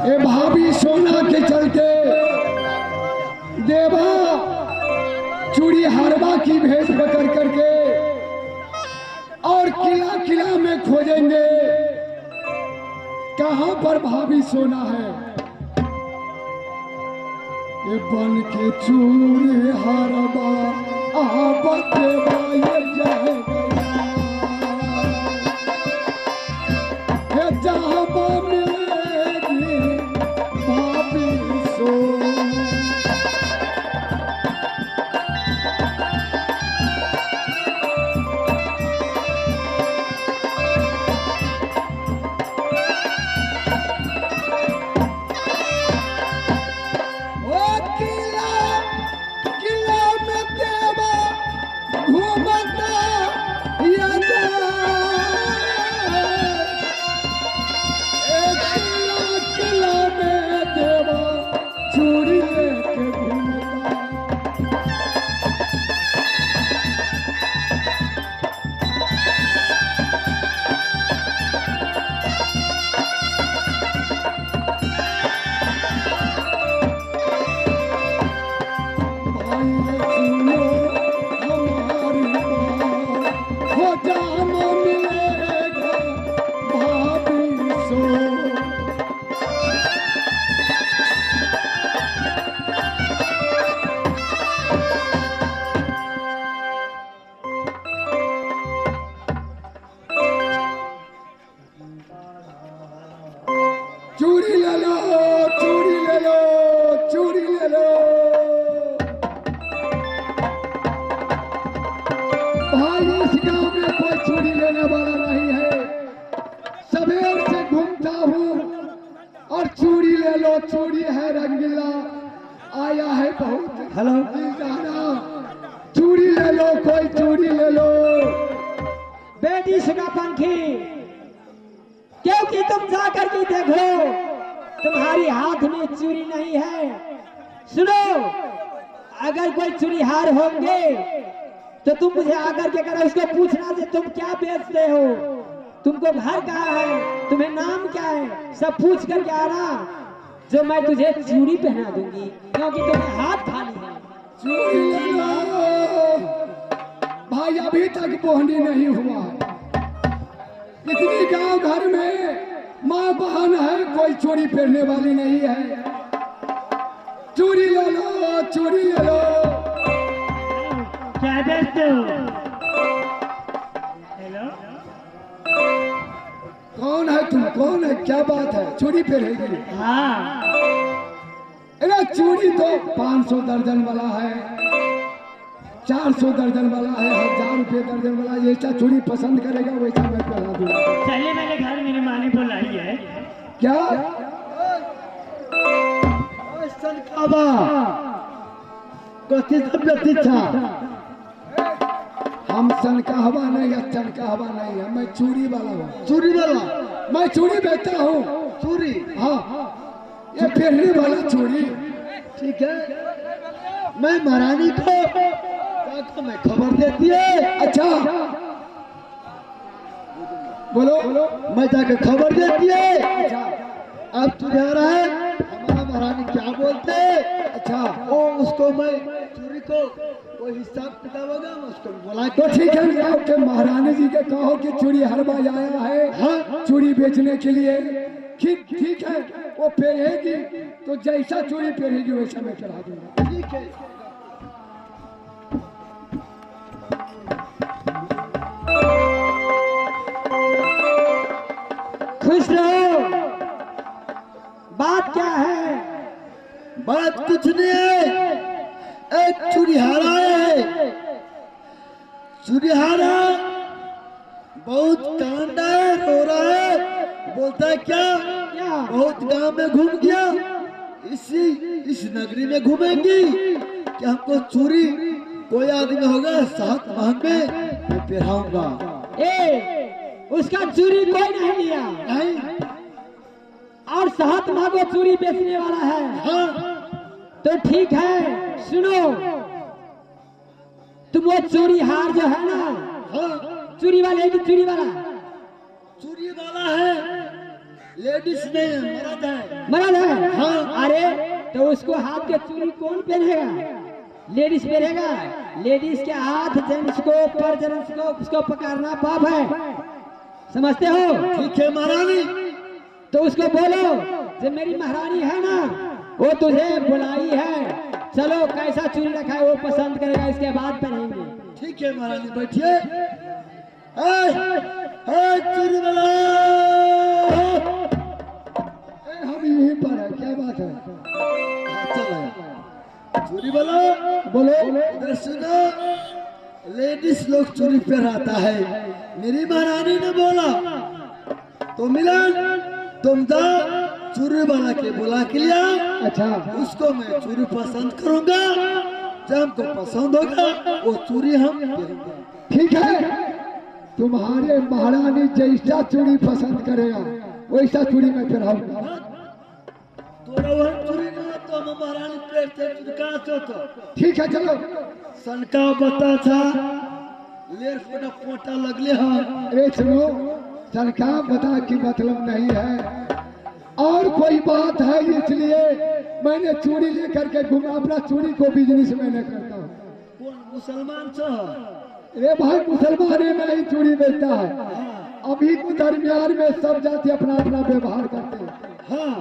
ए भाभी सोना के चलते देवा चूड़ी हरवा की भेष पकड़ करके और किला किला में खोजेंगे कहां पर भाभी सोना है। ये बन के चूड़ी हरवा देवा ये जाएगा ये जहां मिलेगी भाभी सोना। चूड़ी ले लो, चूड़ी ले लो, चूड़ी ले लो। भाई इस गांव में कोई चूड़ी लेने वाला नहीं है। सवेर से घूमता हूँ और चूड़ी ले लो, चूड़ी है रंगीला आया है बहुत। हेलो चूड़ी ले लो, कोई चूड़ी ले लो। बेटी सुगा पंखी क्योंकि तुम जाकर के देखो तुम्हारी हाथ में चूड़ी नहीं है। सुनो, अगर कोई चूड़ीहार होंगे तो तुम मुझे आकर के करो उसको पूछना से तुम क्या बेचते हो, तुमको घर कहाँ है, तुम्हें नाम क्या है, सब पूछ करके आना जो मैं तुझे चूड़ी पहना दूंगी क्योंकि तुम्हें हाथ खाली है। चूड़ी ले लो भाई, अभी तक बोहनी नहीं हुआ है। इतनी गांव घर में माँ बहन है, कोई चूड़ी पहनने वाली नहीं है। चूड़ी ले लो, चूड़ी ले लो। क्या बेचते हो? हेलो, कौन है तुम, कौन है, क्या बात है, चूड़ी पहनेगी? हाँ अरे चूड़ी तो 500 दर्जन वाला है, 400 दर्जन वाला है, 1000 रुपये दर्जन वाला। जैसा चूड़ी पसंद करेगा वैसा मैं पहना दूंगा। चलिए मेरे घर मेरी माँ ने बुलाई है। क्या हम सन का हवा नहीं या चन का हवा नहीं है, मैं चूड़ी वाला हूँ। चूड़ी वाला, मैं चूड़ी बेचता हूँ। चूड़ी, हाँ ये पहनने वाला चूड़ी। ठीक है, मैं महारानी को मैं खबर देती है। अच्छा बोलो, मैं जाकर खबर देती है। अच्छा अब तुझे आ रहा है हमारा महारानी क्या बोलते। अच्छा वो उसको मैं चूड़ी को कोई हिसाब किताब होगा मैं उसको बोला तो ठीक है। जाओ के महारानी जी के कहो कि चूड़ी हरवा आया है, हाँ चूड़ी बेचने के लिए। ठीक है, वो पहनेगी तो जैसा चूड़ी पहनेगी वैसा मैं करा दूंगा। ठीक है, खुश रहो। बात क्या है? बात कुछ नहीं है, एक चूड़ीहारा है। चूड़ीहारा बहुत कांडा है, रो रहा है, बोलता है क्या बहुत गांव में घूम गया, इस नगरी में घूमेंगी कि हमको चूड़ी कोई आदमी होगा 7 माह में मैं पहनाऊंगा। उसका चूड़ी कोई नहीं लिया नहीं, और 7 माह को चूड़ी बेचने वाला है। हाँ तो ठीक है, सुनो, तुम वो चूड़ी हार जो है ना, हाँ चूड़ी वाले की चूड़ी वाला चूड़ी वाला है। लेडीज नहीं है, मर्द है। मर्द है? हाँ। अरे तो उसको हाथ के चूड़ी कौन पहनेगा? लेडीज पहनेगा। लेडीज के हाथ जेंट्स को पर जेंट्स को उसको पकड़ना पाप है, समझते हो? ठीक है महारानी। तो उसको बोलो जो मेरी महारानी है ना, वो तुझे बुलाई है, चलो कैसा चूड़ी रखा है वो पसंद करेगा, इसके बाद पहनेंगे। ठीक है महारानी, बैठिए। चूड़ी वाला, हम यहीं पर है, क्या बात है? चलो चूड़ी वाला बोलो। इधर सुनो, लेडीज लोग चूड़ी पहनाता है, मेरी महारानी ने बोला तो मिलन तुम जा चूड़ी वाला के बुला के लिया। अच्छा, उसको मैं चूड़ी पसंद करूंगा, जब हमको पसंद होगा वो चूड़ी हम पहनेंगे। ठीक है, तुम्हारे महारानी जैसा चूड़ी पसंद करेगा वैसा चूड़ी मैं पहनाऊंगा। तोरा वह चूड़ी ना तो हम महारानी पहनते चूड़ी कहाँ से तो? ठीक है चलो। सनका बता था लेर फोटा पोटा लगले हाँ। अरे सुनो, सनका बता की मतलब नहीं है, और कोई बात है, इसलिए मैंने चूड़ी लेकर के घूमा, अपना चूड़ी को बिजनेस मैंने करता हूँ। कौन मुसलमान से? अरे भाई मुसलमान में ही चूड़ी बेचता है। अभी तो दरमियान में सब जाति अपना अपना व्यवहार करते हैं। हाँ,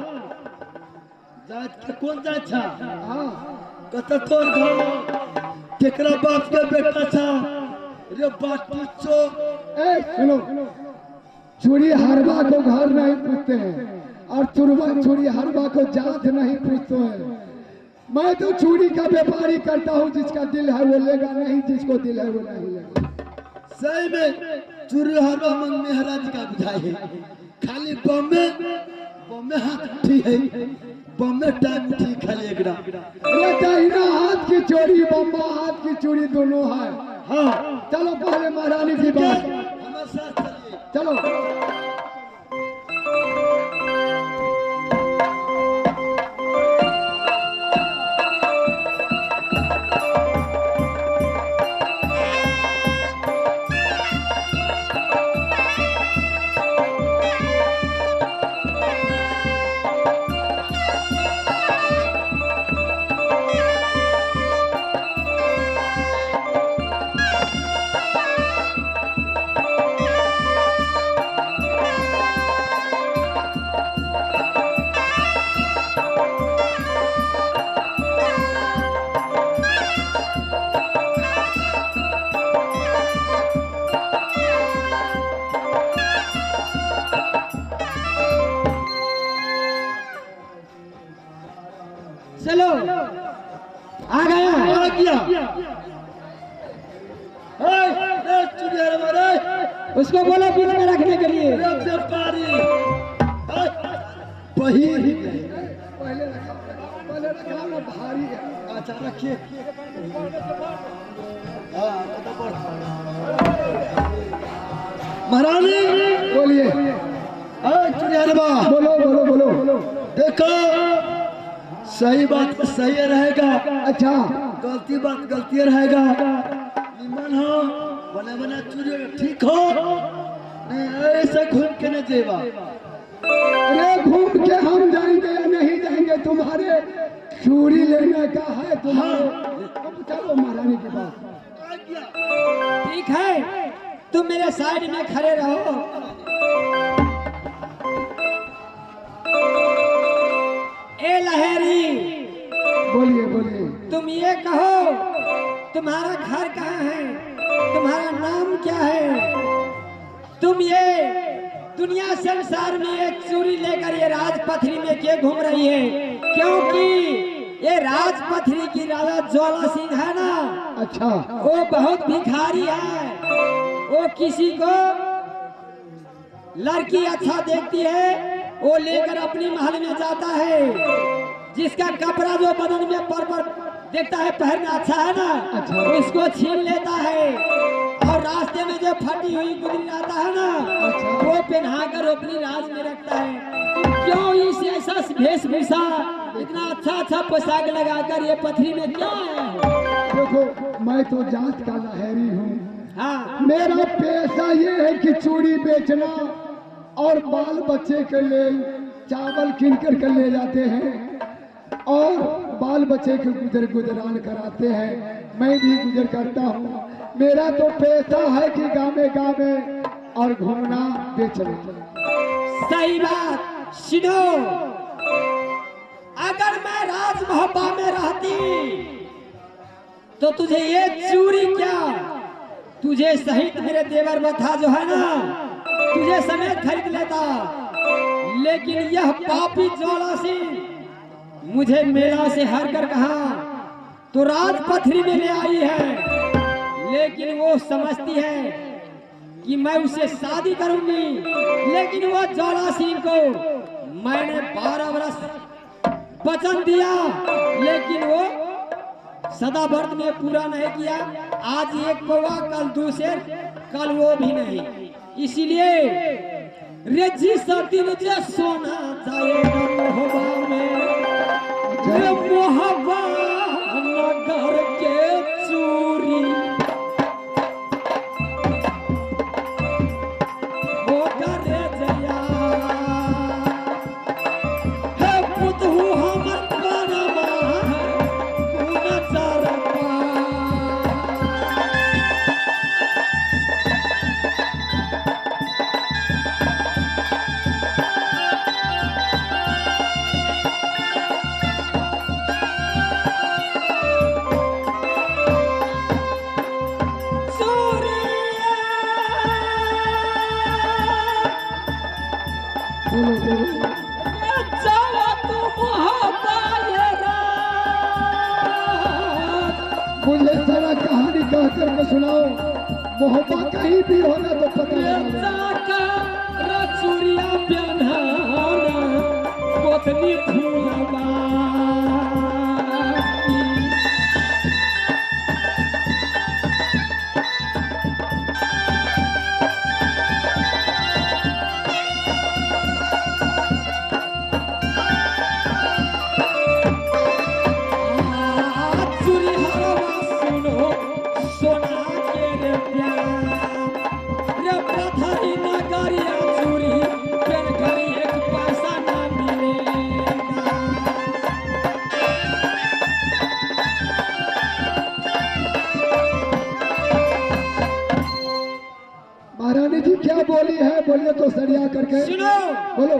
जात के कौन जात था? हाँ, कत तोर घर केकरा बाप के बेटा था रे बाटी चो। ए सुनो, चूड़ी हरवा को घर नहीं पूछते हैं और चूड़ी हरवा को जात नहीं पूछते हैं। मैं तो चूड़ी का व्यापारी करता हूँ, जिसका दिल है वो लेगा, नहीं जिसको दिल है वो नहीं लेगा। सही में चूड़ी हरवा मन में हराज का बुझाई है, खाली बम्मे हाथ उठी है, बम्मे टाइम उठी खाली एक दाहिना हाथ की चूड़ी बम्मा हाथ की चूड़ी दोनों है। हाँ चलो पहले महारानी की बात, हमारे साथ चलिए। चलो चलो आ गया। उसको बोलो बीच में रखने के लिए। पहले रखा ना भारी है। अच्छा रखिए। महारानी बोलिए। बोलो बोलो बोलो। देखो सही बात सही रहेगा, अच्छा गलती बात गलती रहेगा। निमन हो बना बना चूड़ी ठीक हो, नहीं ऐसे घूम के न जेवा। अरे घूम के हम जाएंगे या नहीं जाएंगे, तुम्हारे चूड़ी लेने का है तुम्हारे। चलो महारानी के पास। ठीक है, तुम मेरे साइड में खड़े रहो। ए लहरी, बोलिए बोलिए। तुम ये कहो तुम्हारा घर कहाँ है, तुम्हारा नाम क्या है? तुम ये दुनिया संसार में एक चूड़ी लेकर ये राजपथरी में क्यों घूम रही है? क्योंकि ये राजपथरी की राजा ज्वाला सिंह है ना, अच्छा वो बहुत भिखारी है। वो किसी को लड़की अच्छा देखती है वो लेकर अपनी महल में जाता है, जिसका कपड़ा जो बदन में पर देखता है पहनना अच्छा है ना, अच्छा। उसको छीन लेता है, और रास्ते में जो फटी हुई गुदरी आता है ना, अच्छा। वो पहनाकर अपनी राज में रखता है। क्यों इस ऐसा वेशभूषा इतना अच्छा पोशाक लगाकर ये पथरी में क्यों आया है? देखो मैं तो जात का लहरी हूँ। हाँ, मेरा पेशा ये है कि चूड़ी बेचना और बाल बच्चे के लिए चावल किन कर ले जाते हैं और बाल बच्चे के गुजरान कराते हैं। मैं भी गुजर करता हूँ। मेरा तो पैसा है कि गावे और घूमना बेचना। सही बात। सुनो, अगर मैं राज मोहब्बा में रहती तो तुझे ये चूड़ी क्या, तुझे सहित मेरे देवर बथा जो है ना, तुझे समेत खरीद लेता। लेकिन यह पापी ज्वाला सिंह मुझे मेला से हार कर कहा तो राजपथरी में ले आई है। लेकिन वो समझती है कि मैं उससे शादी करूंगी। लेकिन वो ज्वाला सिंह को मैंने 12 वर्ष वचन दिया, लेकिन वो सदा व्रत में पूरा नहीं किया। आज एक कौवा, कल दूसरे, कल वो भी नहीं। इसीलिए रेजी सती मुझे सोना जाएगा मोहब्बा में, रे मोहब्बा नगर के चूरी हो करे जया है पुतहु हमर परमा पूना चरपा। मुझे सारा कहानी कह करके सुनाओ। मोहब्बा कहीं भी होना तो पता चूड़िया पहनाना कोतनी फूलवा महारानी जी क्या बोली है, बोलिए तो सरिया करके सुनो। बोलो।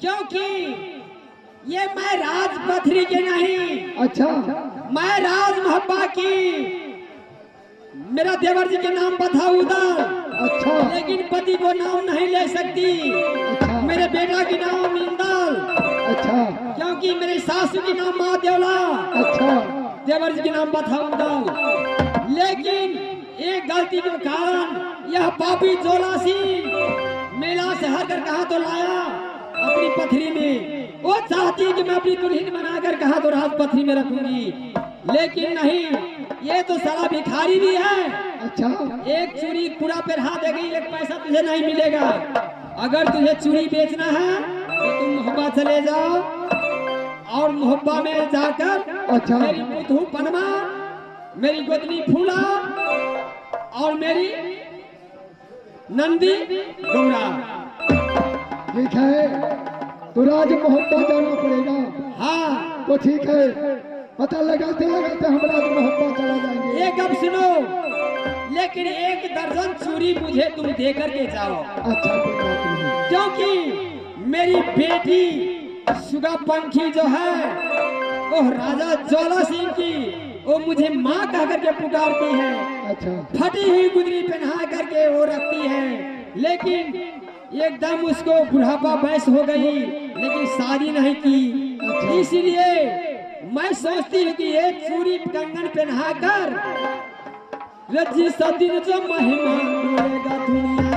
क्योंकि ये मैं राजपथरी के नहीं, अच्छा, मैं राज मोहब्बा की। मेरा देवर जी के नाम बता उधर, अच्छा, लेकिन पति को नाम नहीं ले सकती। अच्छा, मेरे बेटा की नाम इंदल, अच्छा, क्योंकि मेरे सासू की नाम माँ देवला, अच्छा, देवर जी के नाम बता उधर। लेकिन एक गलती के कारण यह पापी ज्वाला सिंह मेला से हार कर कहा तो लाया अपनी पथरी में। वो चाहती कि मैं अपनी दुल्हन बनाकर कहा तो राजपथरी में रखूंगी, लेकिन नहीं, ये तो साला भिखारी भी है। अच्छा, एक चूड़ी पूरा पहना देगी, एक पैसा तुझे नहीं मिलेगा। अगर तुझे चूड़ी बेचना है तो तुम मोहब्बा चले जाओ और मोहब्बा में जाकर अच्छा, मेरी पुतहु पनमा, मेरी गोदनी फूला और मेरी नंदी गौरा। ठीक है, तो राज मोहब्बा जाना पड़ेगा। हाँ, तो ठीक है, पता लगाते लगाते हम राज मोहब्बा चला जाएंगे। एक अब सुनो, लेकिन 1 दर्जन चूड़ी मुझे तुम दे करके जाओ। अच्छा, कोई बात नहीं। क्योंकि मेरी बेटी सुगा पंखी जो है वो राजा ज्वाला सिंह की, वो मुझे माँ कह करके पुकारती है। अच्छा, फटी हुई गुदरी पहना करके वो रखती है, लेकिन एकदम उसको बुढ़ापा बैस हो गई, लेकिन शादी नहीं की। अच्छा। इसलिए मैं सोचती हूँ कि ये चूड़ी कंगन पहना कर रजी सदिन जो महिमा मिलेगा दुनिया